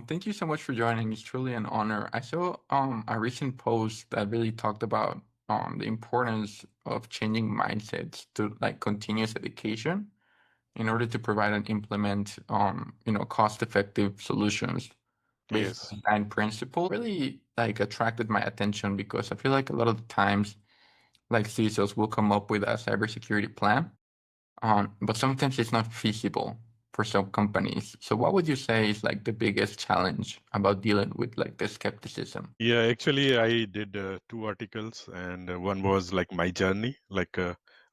Thank you so much for joining. It's truly an honor. I saw a recent post that really talked about the importance of changing mindsets to like continuous education in order to provide and implement cost-effective solutions based Yes. on design principle. Really like attracted my attention because I feel like a lot of the times like CISOs will come up with a cybersecurity plan, but sometimes it's not feasible for some companies. So what would you say is like the biggest challenge about dealing with like the skepticism? Yeah, actually, I did two articles, and one was like my journey.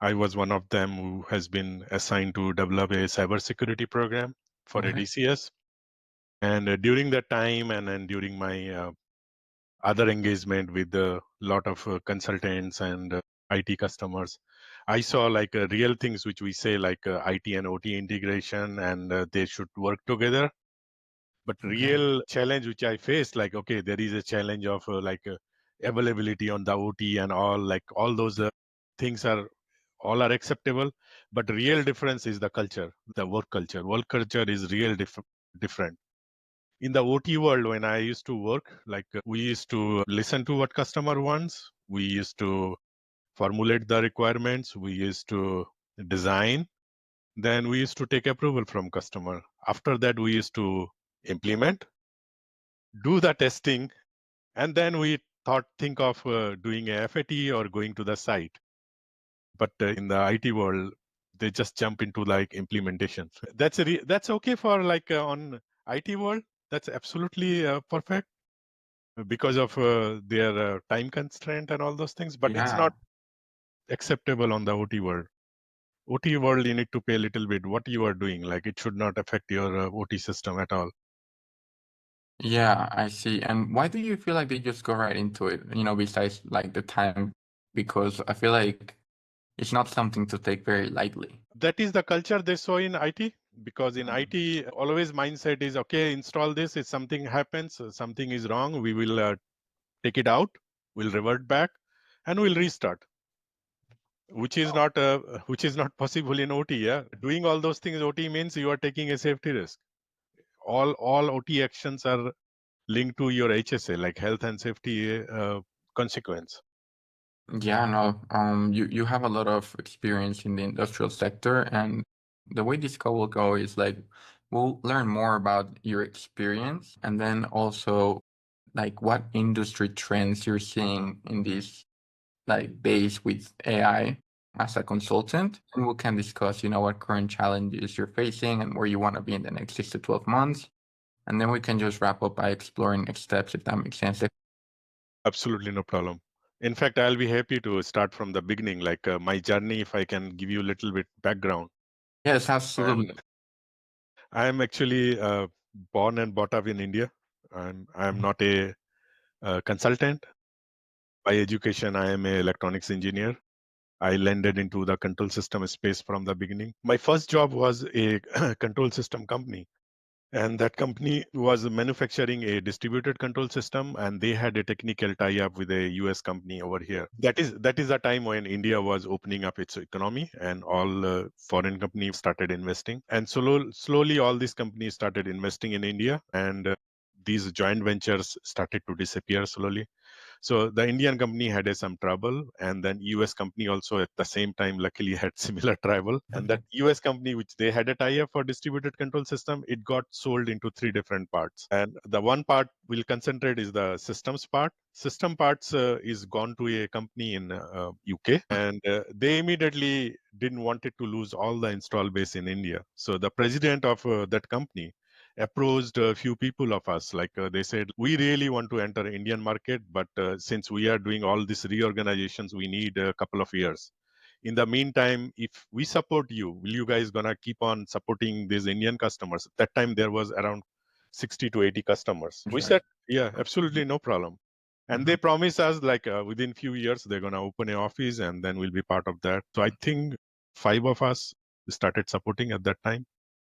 I was one of them who has been assigned to develop a cybersecurity program for a Okay. DCS. And during that time, and then during my other engagement with a lot of consultants and IT customers, I saw like real things which we say like IT and OT integration, and they should work together. But Okay. real challenge which I faced, like, okay, there is a challenge of availability on the OT and all, like all those things are all are acceptable. But real difference is the culture, the work culture. Work culture is different. In the OT world, when I used to work, we used to listen to what customer wants. We used to formulate the requirements. We used to design. Then we used to take approval from customer. After that, we used to implement, do the testing, and then we think of doing a FAT or going to the site. But in the IT world, they just jump into like implementation. That's okay for like on IT world. That's absolutely perfect because of their time constraint and all those things. But it's Yeah. not acceptable on the OT world. OT world, you need to pay a little bit what you are doing. Like it should not affect your OT system at all. Yeah, I see. And why do you feel like they just go right into it? Besides like the time, because I feel like it's not something to take very lightly. That is the culture they saw in IT, because in Mm. IT always mindset is okay, install this, if something happens, something is wrong, we will take it out, we'll revert back, and we'll restart, which is not which is not possible in OT. Yeah, doing all those things OT means you are taking a safety risk. All OT actions are linked to your HSA, like health and safety consequence. Yeah, no, you have a lot of experience in the industrial sector, and the way this call will go is like we'll learn more about your experience, and then also like what industry trends you're seeing in this like base with AI as a consultant, and we can discuss, what current challenges you're facing and where you want to be in the next 6 to 12 months, and then we can just wrap up by exploring next steps if that makes sense. Absolutely no problem. In fact, I'll be happy to start from the beginning, like my journey, if I can give you a little bit background. Yes, And absolutely. I am actually born and brought up in India. I'm not a consultant. By education, I am a electronics engineer. I landed into the control system space from the beginning. My first job was a control system company, and that company was manufacturing a distributed control system, and they had a technical tie-up with a US company over here. That is the time when India was opening up its economy, and all foreign companies started investing, and slowly all these companies started investing in India, and these joint ventures started to disappear slowly. So the Indian company had some trouble, and then US company also at the same time luckily had similar trouble. And that US company, which they had a tie-up for distributed control system, it got sold into three different parts. And the one part we'll concentrate is the systems part. System parts is gone to a company in UK, and they immediately didn't want it to lose all the install base in India. So the president of that company approached a few people of us, like they said, we really want to enter Indian market, but since we are doing all these reorganizations, we need a couple of years. In the meantime, if we support you, will you guys gonna keep on supporting these Indian customers? At that time there was around 60 to 80 customers. We Okay. said, yeah, absolutely no problem. And Mhm. they promise us like within few years they're going to open an office, and then we'll be part of that. So I think five of us started supporting at that time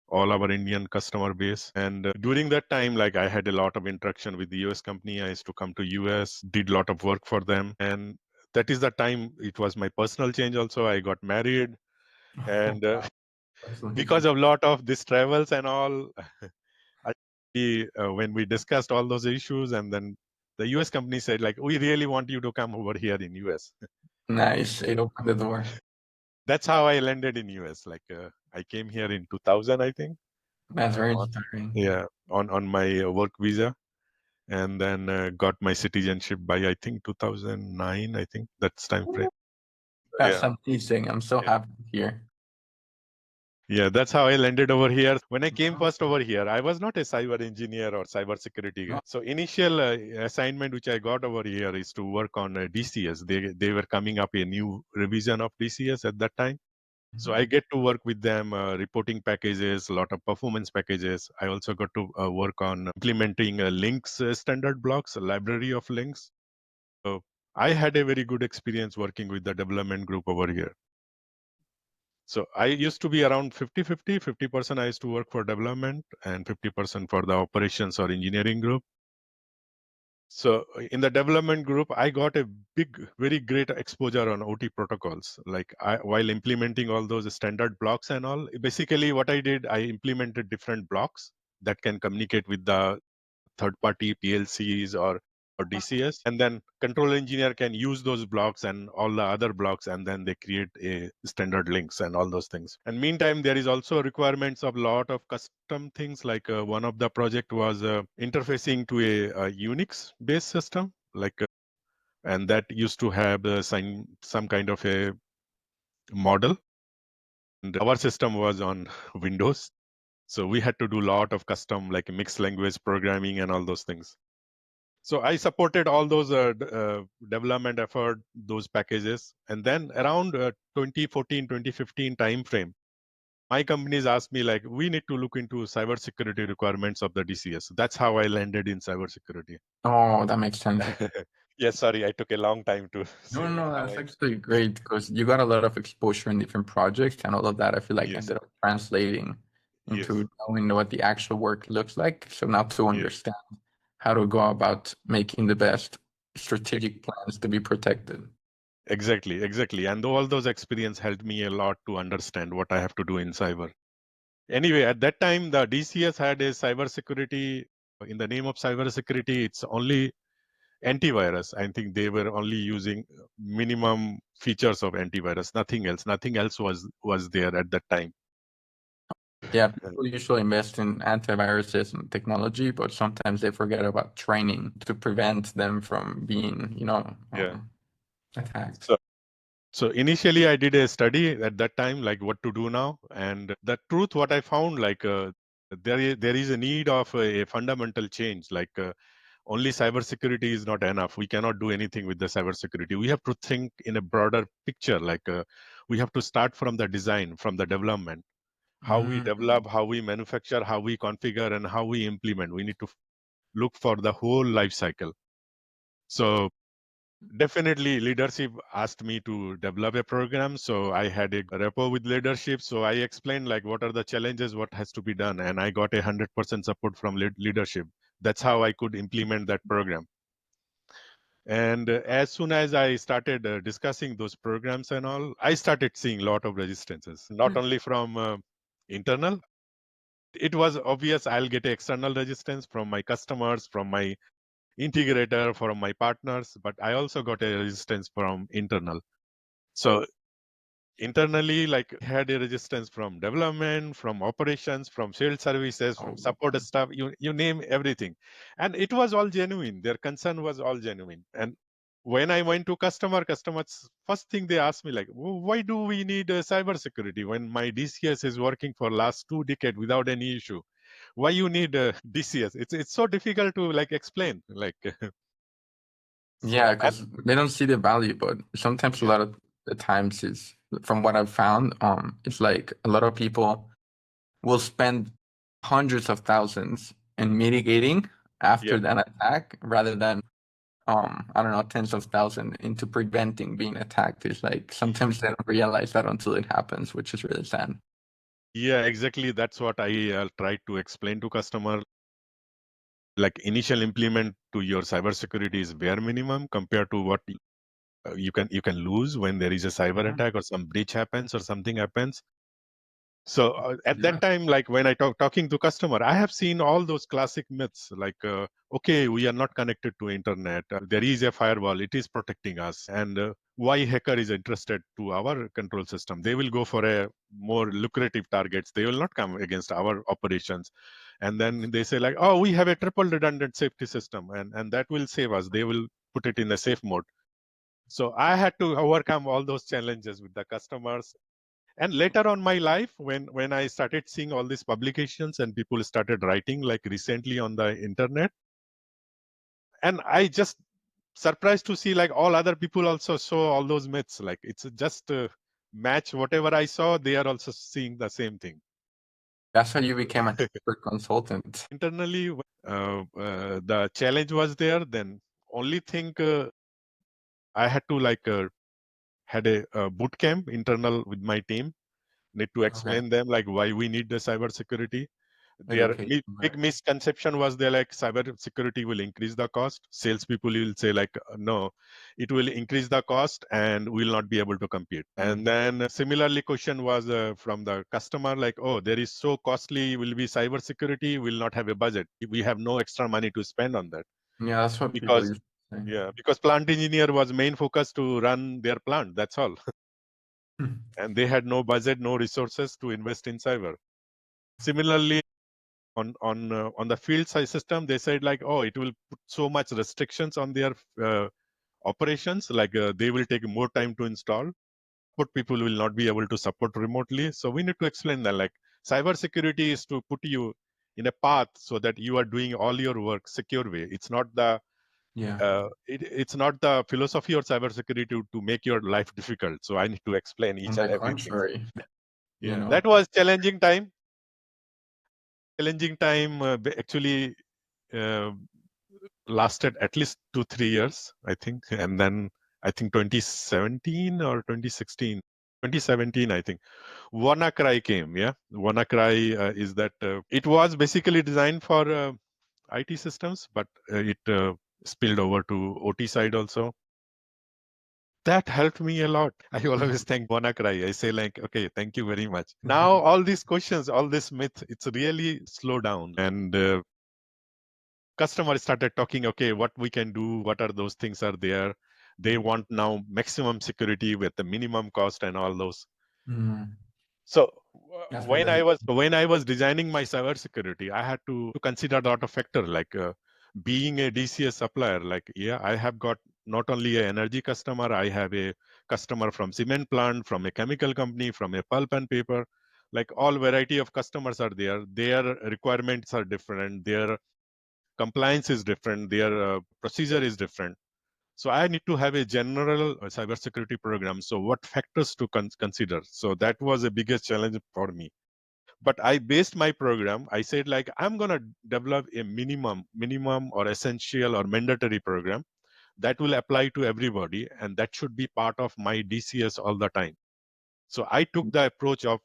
all our Indian customer base. And during that time, like I had a lot of interaction with the US company. I used to come to US, did a lot of work for them. And that is the time it was my personal change also. I got married, Oh, and wow. That's because amazing. of lot of these travels and all, when we discussed all those issues, and then the US company said, like, we really want you to come over here in US. Nice. It opened the door. That's how I landed in US. Like, I came here in 2000, I think. That's very On, inspiring. yeah, on my work visa, and then got my citizenship by, I think, 2009. I think that's time frame. That's Yeah. amazing. I'm so Yeah. happy to hear. Yeah, that's how I landed over here. When I came first over here, I was not a cyber engineer or cyber security guy. So initial assignment which I got over here is to work on DCS. They were coming up a new revision of DCS at that time. So I get to work with them, reporting packages, a lot of performance packages. I also got to work on implementing links standard blocks, a library of links. So I had a very good experience working with the development group over here. So I used to be around 50-50. 50% I used to work for development and 50% for the operations or engineering group. So in the development group, I got a very great exposure on OT protocols. Like while implementing all those standard blocks and all, basically what I did, I implemented different blocks that can communicate with the third party PLCs or DCS. And then control engineer can use those blocks and all the other blocks, and then they create a standard links and all those things. And meantime, there is also requirements of a lot of custom things. Like one of the project was interfacing to a Unix based system, like and that used to have some kind of a model. And our system was on Windows. So we had to do a lot of custom, like mixed language programming and all those things. So I supported all those development effort, those packages. And then around 2014, 2015 timeframe, my companies asked me, like, we need to look into cybersecurity requirements of the DCS. That's how I landed in cybersecurity. Oh, that makes sense. Yes, sorry, I took a long time to No, say no, like no, how that's I. actually great because you got a lot of exposure in different projects and all of that. I feel like Yes, ended up translating yes, into knowing what the actual work looks like. So now to yes, understand how to go about making the best strategic plans to be protected. exactly. And all those experience helped me a lot to understand what I have to do in cyber. Anyway, at that time, the DCS had a cybersecurity. In the name of cybersecurity, it's only antivirus. I think they were only using minimum features of antivirus, nothing else. Nothing else was there at that time. Yeah, Uh, people usually invest in antiviruses and technology, but sometimes they forget about training to prevent them from being, Yeah. attacked. So so initially, I did a study at that time, like what to do now, and the truth, what I found, like there is a need of a fundamental change. Like only cybersecurity is not enough. We cannot do anything with the cybersecurity. We have to think in a broader picture. Like we have to start from the design, from the development, how we Mm. develop, how we manufacture, how we configure, and how we implement. We need to look for the whole life cycle. So definitely leadership asked me to develop a program. So I had a rapport with leadership. So I explained like what are the challenges, what has to be done, and I got 100% support from leadership. That's how I could implement that program. And as soon as I started discussing those programs and all, I started seeing a lot of resistances, not only from internal. It was obvious I'll get external resistance from my customers, from my integrator, from my partners, but I also got a resistance from internal. So internally, like had a resistance from development, from operations, from sales services, from Oh, support staff, you name everything. And it was all genuine. Their concern was all genuine. And when I went to customers, first thing they asked me, like, why do we need cybersecurity when my DCS is working for last 2 decades without any issue? Why you need DCS? It's so difficult to like explain. Like so, yeah, and because they don't see the value, but sometimes a yeah, lot of the times is from what I've found, it's like a lot of people will spend hundreds of thousands in mitigating after yeah. an attack rather than I don't know, tens of thousands into preventing being attacked. It's like sometimes they don't realize that until it happens, which is really sad. Yeah, exactly. That's what I tried to explain to customer. Like initial implement to your cybersecurity is bare minimum compared to what you can lose when there is a cyber Mhm. attack or some breach happens or something happens. So at Yeah. that time, like when I talking to customer, I have seen all those classic myths like, okay, we are not connected to internet. There is a firewall. It is protecting us. And why hacker is interested to our control system? They will go for a more lucrative targets. They will not come against our operations. And then they say like, oh, we have a triple redundant safety system, and that will save us. They will put it in a safe mode. So I had to overcome all those challenges with the customers. And later on my life, when I started seeing all these publications and people started writing like recently on the internet, and I just surprised to see like all other people also saw all those myths. Like it's just match whatever I saw, they are also seeing the same thing. That's how you became an expert consultant. Internally, the challenge was there. Then only thing I had to like had a boot camp internal with my team. Need to Okay. explain them like why we need the cybersecurity. Their Education, big right. misconception was there like cyber security will increase the cost. Salespeople will say like, no, it will increase the cost and we will not be able to compete. And then similarly question was from the customer like, oh, there is so costly will be cyber security, will not have a budget. We have no extra money to spend on that. Yeah, that's what people Because used to say. yeah, because plant engineer was main focus to run their plant. That's all. And they had no budget, no resources to invest in cyber. Similarly, on the field size system, they said like, oh, it will put so much restrictions on their operations, like they will take more time to install, but people will not be able to support remotely. So we need to explain that like cyber security is to put you in a path so that you are doing all your work secure way. It's not the Yeah. it's not the philosophy of cybersecurity to make your life difficult. So I need to explain On each the and everything. contrary, you Yeah, know. that was challenging time. Challenging time actually uh, lasted at least 2 3 years, I think. And then I think 2017 or 2016, 2017, I think, WannaCry came. Yeah, WannaCry is that it was basically designed for IT systems, but it spilled over to OT side also. That helped me a lot. I always thank WannaCry. I say like, okay, thank you very much. Now all these questions, all this myth, it's really slow down. And customers started talking, okay, what we can do, what are those things are there. They want now maximum security with the minimum cost and all those. Mm, So that's when because I was designing my cybersecurity, I had to consider a lot of factor like being a DCS supplier. Like, yeah, I have got not only a energy customer, I have a customer from cement plant, from a chemical company, from a pulp and paper. Like all variety of customers are there. Their requirements are different. Their compliance is different. Their procedure is different. So I need to have a general cybersecurity program. So what factors to consider? So that was the biggest challenge for me. But I based my program. I said like I'm gonna develop a minimum or essential or mandatory program that will apply to everybody, and that should be part of my DCS all the time. So I took the approach of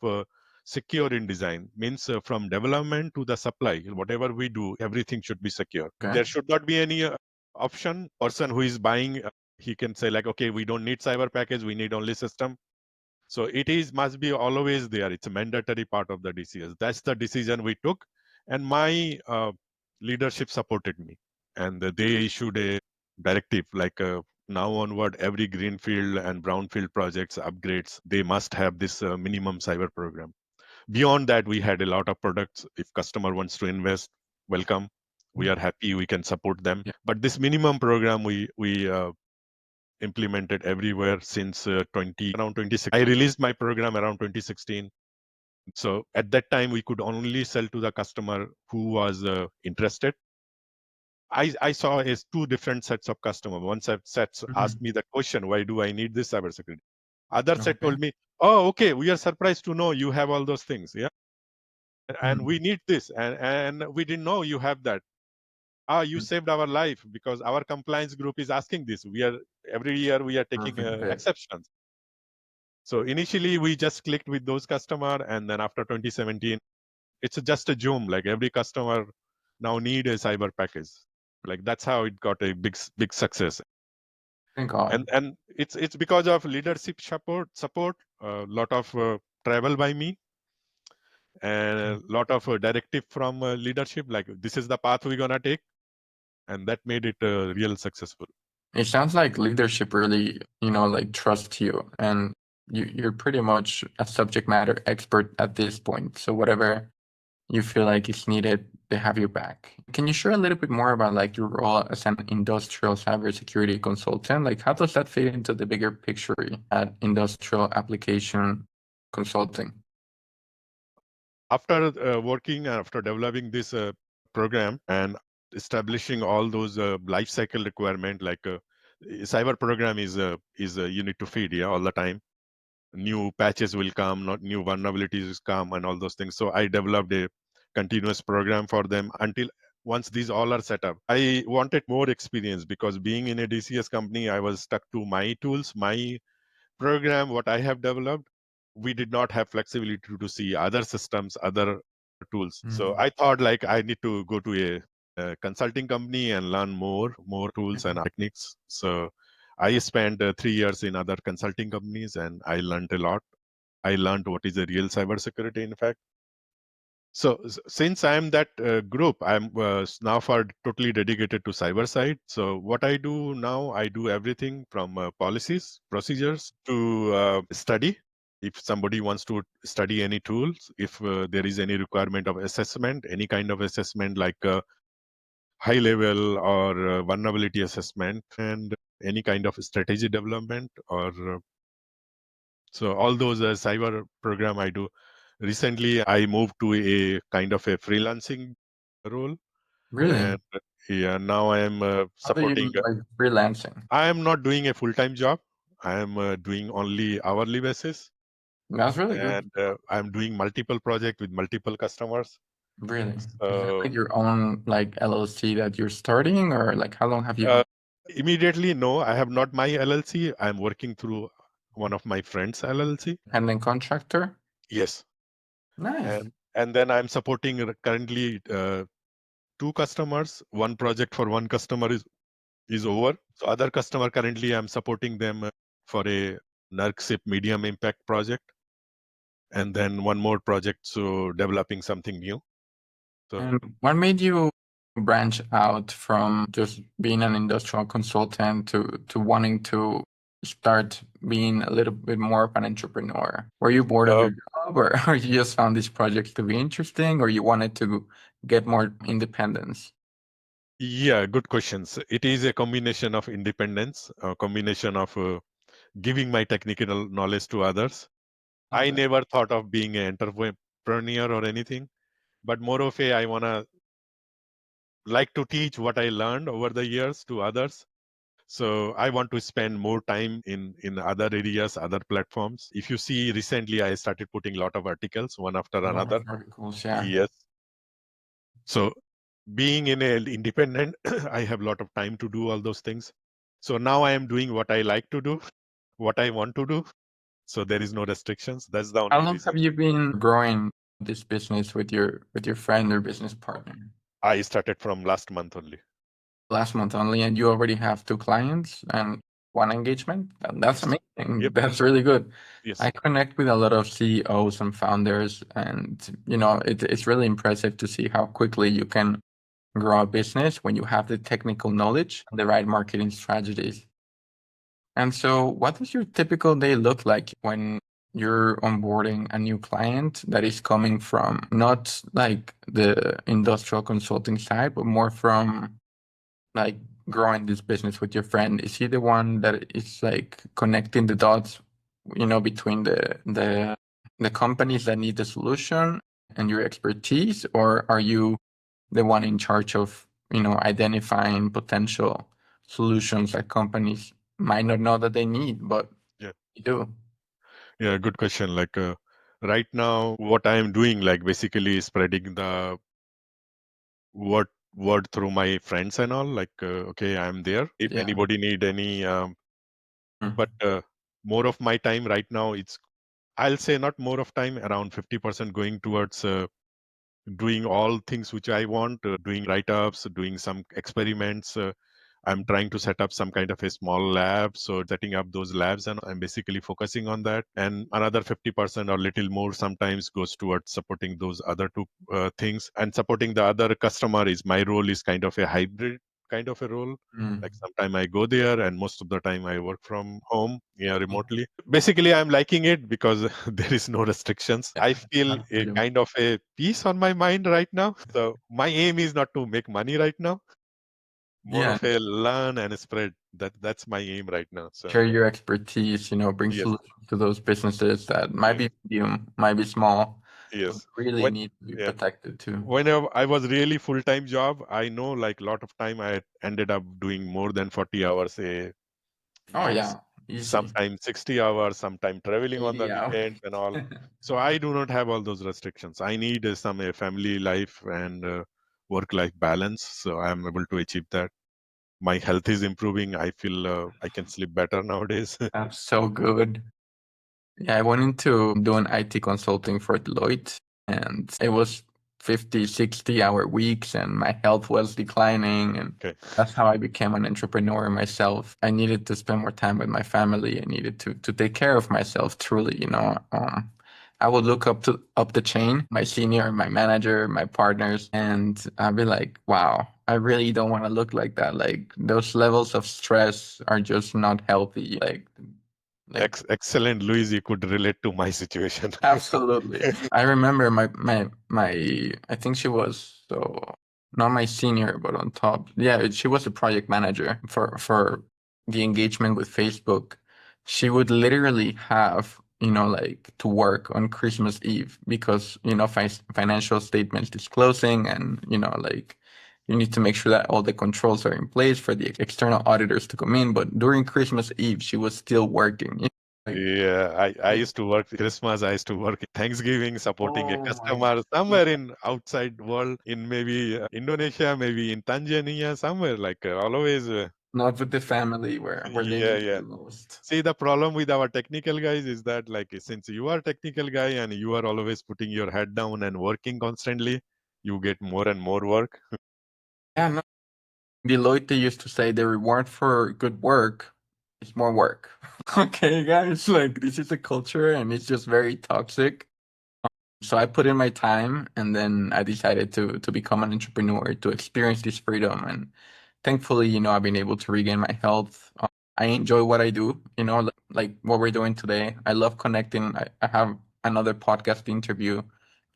secure in design, means from development to the supply, whatever we do, everything should be secure. okay. There should not be any option. Person who is buying, he can say like, okay, we don't need cyber package, we need only system. So it is must be always there. It's a mandatory part of the DCS. That's the decision we took, and my leadership supported me, and they issued a directive like now onward, every greenfield and brownfield projects upgrades, they must have this minimum cyber program. Beyond that, we had a lot of products. If customer wants to invest, welcome. We are happy. We can support them. Yeah. But this minimum program, we implemented everywhere since 2016. I released my program around 2016. So at that time, we could only sell to the customer who was interested. I saw as two different sets of customers. One set asked Mhm. me the question, why do I need this cybersecurity? Other set Okay. told me, oh, okay, we are surprised to know you have all those things. Yeah. And Mm. we need this. And we didn't know you have that. Ah, you saved our life because our compliance group is asking this. We are every year we are taking Perfect fit. exceptions. So initially we just clicked with those customer, and then after 2017, it's just a zoom. Like every customer now need a cyber package. Like that's how it got a big success. Thank God. And it's because of leadership support, a lot of travel by me. and a lot of directive from leadership, like this is the path we're gonna take, and that made it real successful. It sounds like leadership really, like trusts you, and you're pretty much a subject matter expert at this point. So whatever you feel like is needed, they have your back. Can you share a little bit more about like your role as an industrial cybersecurity consultant? Like how does that fit into the bigger picture at industrial application consulting? After after developing this program and establishing all those life cycle requirement, like cyber program is you need to feed, yeah, all the time. New patches will come, not new vulnerabilities come, and all those things. So I developed a continuous program for them until once these all are set up. I wanted more experience because being in a DCS company, I was stuck to my tools, my program, what I have developed. We did not have flexibility to see other systems, other tools. So I thought like I need to go to a consulting company and learn more tools and techniques. So I spent 3 years in other consulting companies and I learned a lot. I learned what is a real cybersecurity, in fact. So since I'm that group, I'm now for totally dedicated to cyber side. So what I do now, I do everything from policies, procedures to study. If somebody wants to study any tools, if there is any requirement of assessment, any kind of assessment like high level or vulnerability assessment, and any kind of strategy development or so all those cyber program I do. Recently, I moved to a kind of a freelancing role, Really? and yeah, now I am How do you supporting. like freelancing? I am not doing a full time job. I am doing only hourly basis, That's really good. and I am doing multiple projects with multiple customers. Really? Is that So like your own like LLC that you're starting, or like how long have you uh, been immediately, no, I have not my LLC. I am working through one of my friends' LLC. independent contractor? Yes, Nice. and then I'm supporting currently two customers. One project for one customer is over. So other customer currently I'm supporting them for a NERC medium impact project, and then one more project, so developing something new. So And what made you branch out from just being an industrial consultant to wanting to start being a little bit more of an entrepreneur? Were you bored of uh, your job, or you just found these projects to be interesting, or you wanted to get more independence? yeah, good questions. It is a combination of independence, a combination of giving my technical knowledge to others. I Okay. never thought of being an entrepreneur or anything, but more of a I wanna like to teach what I learned over the years to others. So I want to spend more time in other areas, other platforms. If you see recently, I started putting a lot of articles one after A lot of another. articles, yeah. Yes. So being in a independent, I have a lot of time to do all those things. So now I am doing what I like to do, what I want to do. So there is no restrictions. That's the How only long reason. have you been growing this business with your friend or business partner? I started from last month only. Last month only, and you already have two clients and one engagement? That's Yes. amazing. Yep. That's really good. I Yes. connect with a lot of CEOs and founders, and it's really impressive to see how quickly you can grow a business when you have the technical knowledge and the right marketing strategies. And so, what does your typical day look like when you're onboarding a new client that is coming from not like the industrial consulting side, but more from like growing this business with your friend? Is he the one that is like connecting the dots, between the companies that need the solution and your expertise, or are you the one in charge of, identifying potential solutions that companies might not know that they need, but Yeah. you do? Yeah. Good question. Like right now, what I am doing, like basically spreading the word through my friends and all. Like okay, I'm there. If Yeah. anybody need any, but more of my time right now, it's I'll say not more of time, around 50% going towards doing all things which I want, doing write-ups, doing some experiments. I'm trying to set up some kind of a small lab. So setting up those labs, and I'm basically focusing on that. And another 50% or little more sometimes goes towards supporting those other two things. And supporting the other customer is my role is kind of a hybrid kind of a role. Like sometime I go there and most of the time I work from home, remotely. Basically, I'm liking it because there is no restrictions. I feel That's a freedom. kind of a peace on my mind right now. So my aim is not to make money right now, more Yeah, of a learn and spread. That's my aim right now. So share your expertise, bring yes, solutions to those businesses that might yes, be medium, might be small, but yes. really When need to be yeah, protected too. whenever I was really full time job, I know like a lot of time I ended up doing more than 40 hours a Oh s- yeah, easy. sometimes 60 hours, sometimes traveling on the 80 hours. weekends and all. So I do not have all those restrictions. I need some family life and work life balance. So I am able to achieve that. My health is improving. I feel I can sleep better nowadays. That's so good. Yeah, I went into doing IT consulting for Deloitte, and it was 50, 60-hour weeks, and my health was declining. And Okay. that's how I became an entrepreneur myself. I needed to spend more time with my family. I needed to take care of myself truly. I would look up the chain, my senior, my manager, my partners, and I'd be like, wow, I really don't want to look like that. Like those levels of stress are just not healthy. Like Excellent, Luis. You could relate to my situation. absolutely. I remember my I think she was so not my senior, but on top. Yeah, she was a project manager for the engagement with Facebook. She would literally have, like to work on Christmas Eve because, financial statements disclosing and, like you need to make sure that all the controls are in place for the external auditors to come in. But during Christmas Eve, she was still working. Like, Yeah, I used to work Christmas. I used to work Thanksgiving, supporting a oh my customer somewhere in outside world, in maybe Indonesia, maybe in Tanzania, somewhere like always. Not with the family where they Yeah, need you yeah. the most. See, the problem with our technical guys is that like since you are technical guy and you are always putting your head down and working constantly, you get more and more work. Yeah, no. Deloitte used to say the reward for good work is more work. Okay, guys, like this is a culture and it's just very toxic. So I put in my time and then I decided to become an entrepreneur to experience this freedom. And thankfully, I've been able to regain my health. I enjoy what I do, like what we're doing today. I love connecting. I have another podcast interview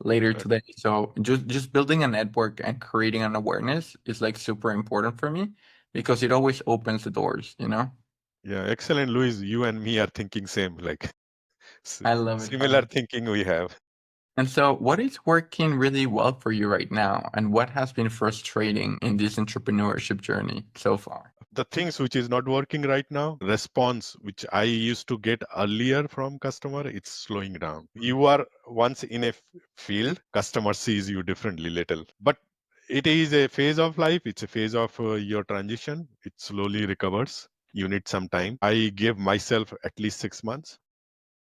later Right. today. So just building a network and creating an awareness is like super important for me because it always opens the doors. Yeah, excellent, Luis. You and me are thinking same, like I love it, similar Harmon. thinking we have. And so, what is working really well for you right now, and what has been frustrating in this entrepreneurship journey so far? The things which is not working right now, response which I used to get earlier from customer, it's slowing down. You are once in a field, customer sees you differently little, but it is a phase of life. It's a phase of your transition. It slowly recovers. You need some time. I give myself at least 6 months.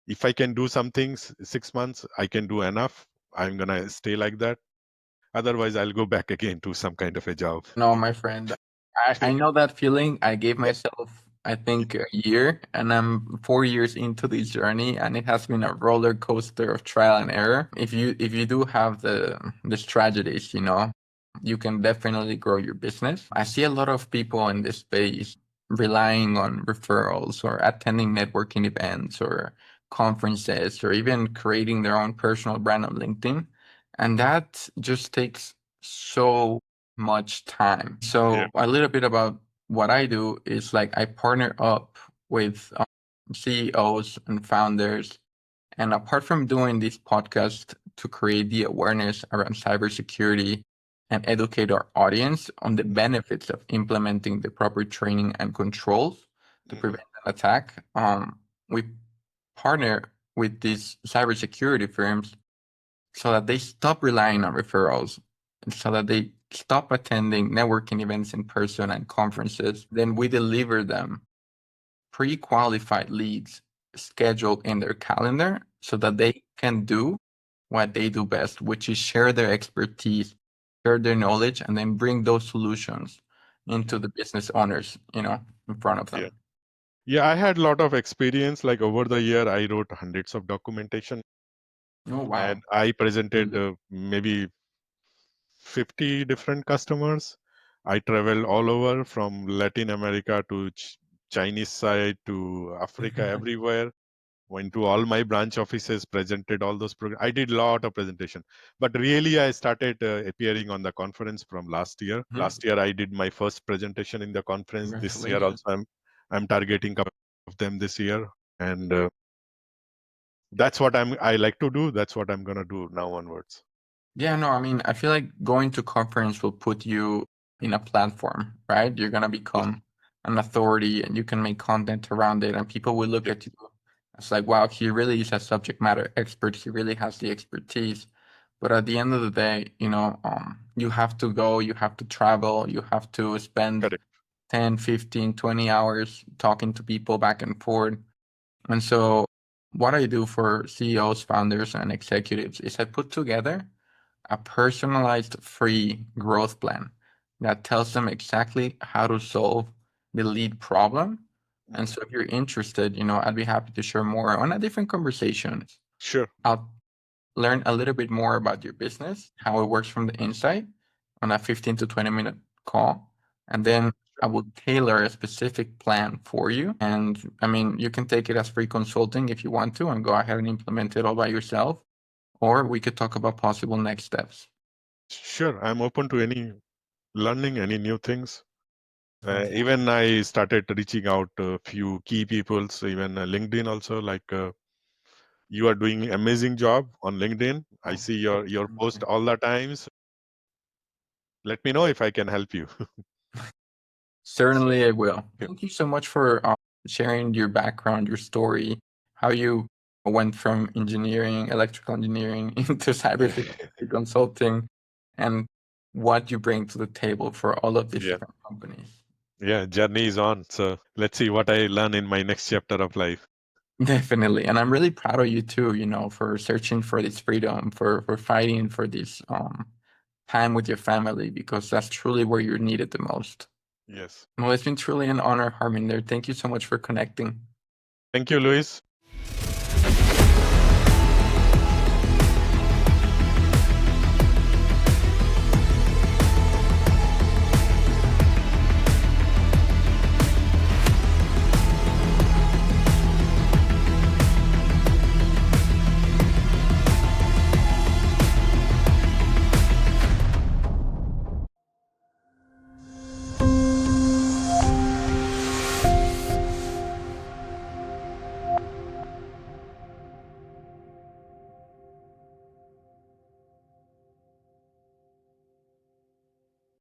If I can do some things 6 months, I can do enough. I'm gonna stay like that. Otherwise, I'll go back again to some kind of a job. No, my friend, I know that feeling. I gave myself, I think, a year, and I'm 4 years into this journey, and it has been a roller coaster of trial and error. If you do have the strategies, you can definitely grow your business. I see a lot of people in this space relying on referrals or attending networking events or conferences or even creating their own personal brand on LinkedIn. And that just takes so much time. Yeah. So a little bit about what I do is like I partner up with CEOs and founders. And apart from doing this podcast to create the awareness around cybersecurity and educate our audience on the benefits of implementing the proper training and controls to Mhm. prevent an attack, we partner with these cybersecurity firms so that they stop relying on referrals, and so that they stop attending networking events in person and conferences. Then we deliver them pre-qualified leads scheduled in their calendar so that they can do what they do best, which is share their expertise, share their knowledge, and then bring those solutions into the business owners, in front of Yeah. them? Yeah, I had a lot of experience. Like over the year, I wrote hundreds of documentation, Oh, and wow. I presented Really? maybe 50 different customers. I traveled all over from Latin America to Chinese side to Africa, everywhere. Went to all my branch offices, presented all those programs. I did a lot of presentation, but really I started appearing on the conference from last year. Mhm. Last year I did my first presentation in the conference. This year Congratulations. also I'm targeting a couple of them this year, and that's what I like to do. That's what I'm gonna do now onwards. Yeah, no, I mean, I feel like going to conference will put you in a platform, right? You're gonna Yes, become an authority and you can make content around it, and people will look yes, at you as like, wow, he really is a subject matter expert. He really has the expertise. But at the end of the day, you have to go, you have to travel, you have to spend correct. 10, 15, 20 hours talking to people back and forth. And so what I do for CEOs, founders, and executives is I put together a personalized free growth plan that tells them exactly how to solve the lead problem. And Mhm. so if you're interested, I'd be happy to share more on a different conversation. Sure, I'll learn a little bit more about your business, how it works from the inside on a 15 to 20-minute call. And then I sure. will tailor a specific plan for you. And I mean, you can take it as free consulting if you want to and go ahead and implement it all by yourself. Or we could talk about possible next steps. Sure, I'm open to any learning, any new things. Fantastic. Even I started reaching out to a few key people, so even LinkedIn also. Like you are doing amazing job on LinkedIn. I Oh, see thank you your so post much. all the times. Let me know if I can help you. So Certainly, I will. yeah, Thank you so much for sharing your background, your story, how you went from engineering, electrical engineering into yeah, cybersecurity consulting, and what you bring to the table for all of these yeah, different companies. yeah. Journey is on. So let's see what I learn in my next chapter of life. Definitely. And I'm really proud of you too, for searching for this freedom, for fighting for this time with your family, because that's truly where you're needed the most. Yes. Well, it's been truly an honor, Harminder. Thank you so much for connecting. Thank you, Luis.